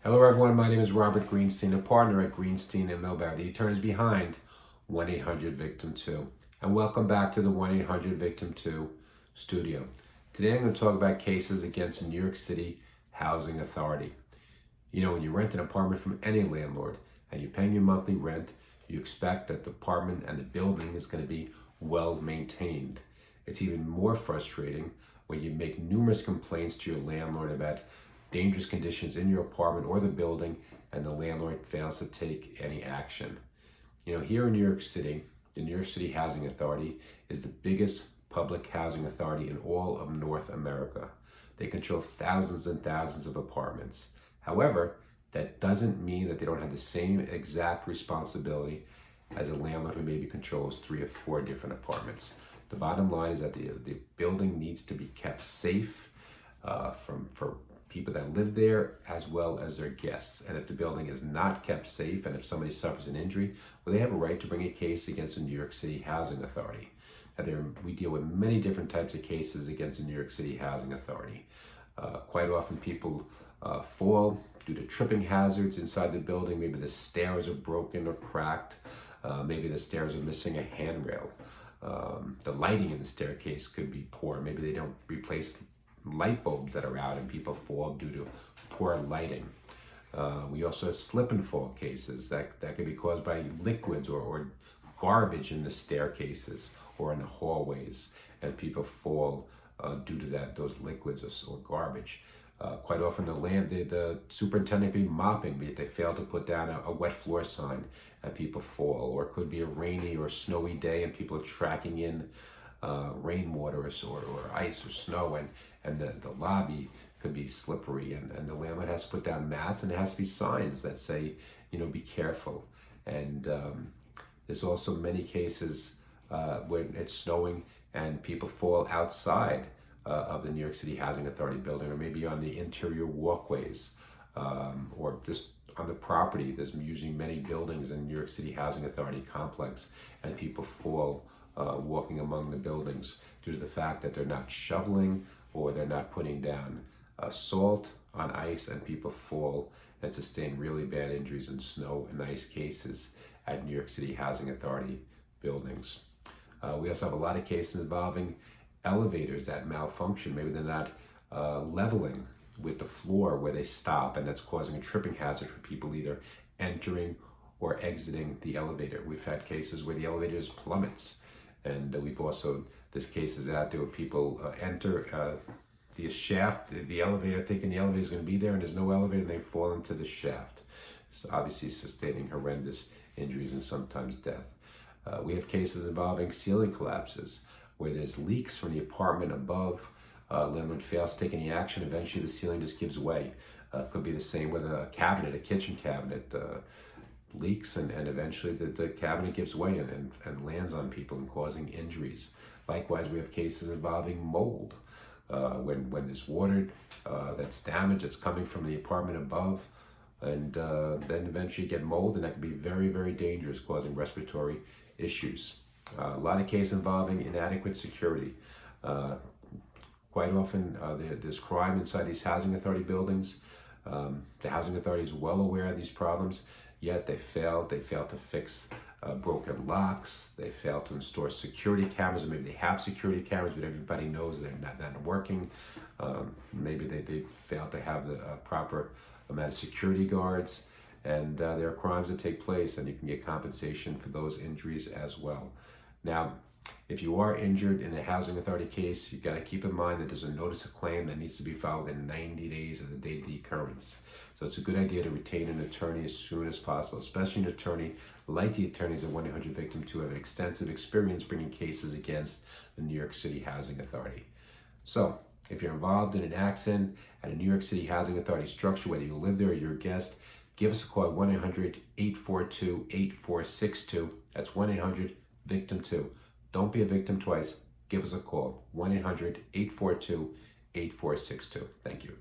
Hello everyone, my name is Robert Greenstein, a partner at Greenstein & Milberry, the attorneys behind 1-800-VICTIM-2. And welcome back to the 1-800-VICTIM-2 studio. Today I'm going to talk about cases against the New York City Housing Authority. You know, when you rent an apartment from any landlord and you're paying your monthly rent, you expect that the apartment and the building is going to be well maintained. It's even more frustrating when you make numerous complaints to your landlord about dangerous conditions in your apartment or the building, and the landlord fails to take any action. You know, here in New York City, the New York City Housing Authority is the biggest public housing authority in all of North America. They control thousands and thousands of apartments. However, that doesn't mean that they don't have the same exact responsibility as a landlord who maybe controls 3 or 4 different apartments. The bottom line is that the building needs to be kept safe for people that live there as well as their guests. And if the building is not kept safe and if somebody suffers an injury, well, they have a right to bring a case against the New York City Housing Authority. Now, we deal with many different types of cases against the New York City Housing Authority. Quite often people fall due to tripping hazards inside the building. Maybe the stairs are broken or cracked. Maybe the stairs are missing a handrail. The lighting in the staircase could be poor. Maybe they don't replace light bulbs that are out and people fall due to poor lighting. We also have slip and fall cases that could be caused by liquids or garbage in the staircases or in the hallways, and people fall due to those liquids or garbage. Quite often the superintendent could be mopping, but they fail to put down a wet floor sign and people fall. Or it could be a rainy or snowy day and people are tracking in rainwater or ice or snow, and the lobby could be slippery, and the landlord has to put down mats, and there has to be signs that say, you know, be careful. And there's also many cases when it's snowing and people fall outside of the New York City Housing Authority building, or maybe on the interior walkways, or just on the property. There's usually many buildings in New York City Housing Authority complex, and people fall walking among the buildings due to the fact that they're not shoveling or they're not putting down salt on ice, and people fall and sustain really bad injuries in snow and ice cases at New York City Housing Authority buildings. We also have a lot of cases involving elevators that malfunction. Maybe they're not leveling with the floor where they stop, and that's causing a tripping hazard for people either entering or exiting the elevator. We've had cases where the elevator plummets, and there's cases out there where people enter the shaft, the elevator, thinking the elevator is going to be there, and there's no elevator, and they fall into the shaft. So obviously sustaining horrendous injuries and sometimes death. We have cases involving ceiling collapses, where there's leaks from the apartment above. Landlord fails to take any action. Eventually the ceiling just gives way. Could be the same with a cabinet, a kitchen cabinet. Leaks, and eventually the cabinet gives way and lands on people and causing injuries. Likewise, we have cases involving mold. When there's water that's damaged, that's coming from the apartment above, and then eventually you get mold, and that can be very, very dangerous, causing respiratory issues. A lot of cases involving inadequate security. Quite often there's crime inside these housing authority buildings. The housing authority is well aware of these problems, yet they fail to fix broken locks. They fail to install security cameras, or maybe they have security cameras, but everybody knows they're not working. Maybe they fail to have the proper amount of security guards, and there are crimes that take place, and you can get compensation for those injuries as well. Now, if you are injured in a housing authority case, you've got to keep in mind that there's a notice of claim that needs to be filed within 90 days of the date of the occurrence. So it's a good idea to retain an attorney as soon as possible, especially an attorney like the attorneys at 1-800-VICTIM-2 who have an extensive experience bringing cases against the New York City Housing Authority. So if you're involved in an accident at a New York City Housing Authority structure, whether you live there or you're a guest, give us a call at 1-800-842-8462. That's 1-800-VICTIM-2. Don't be a victim twice. Give us a call, 1-800-842-8462. Thank you.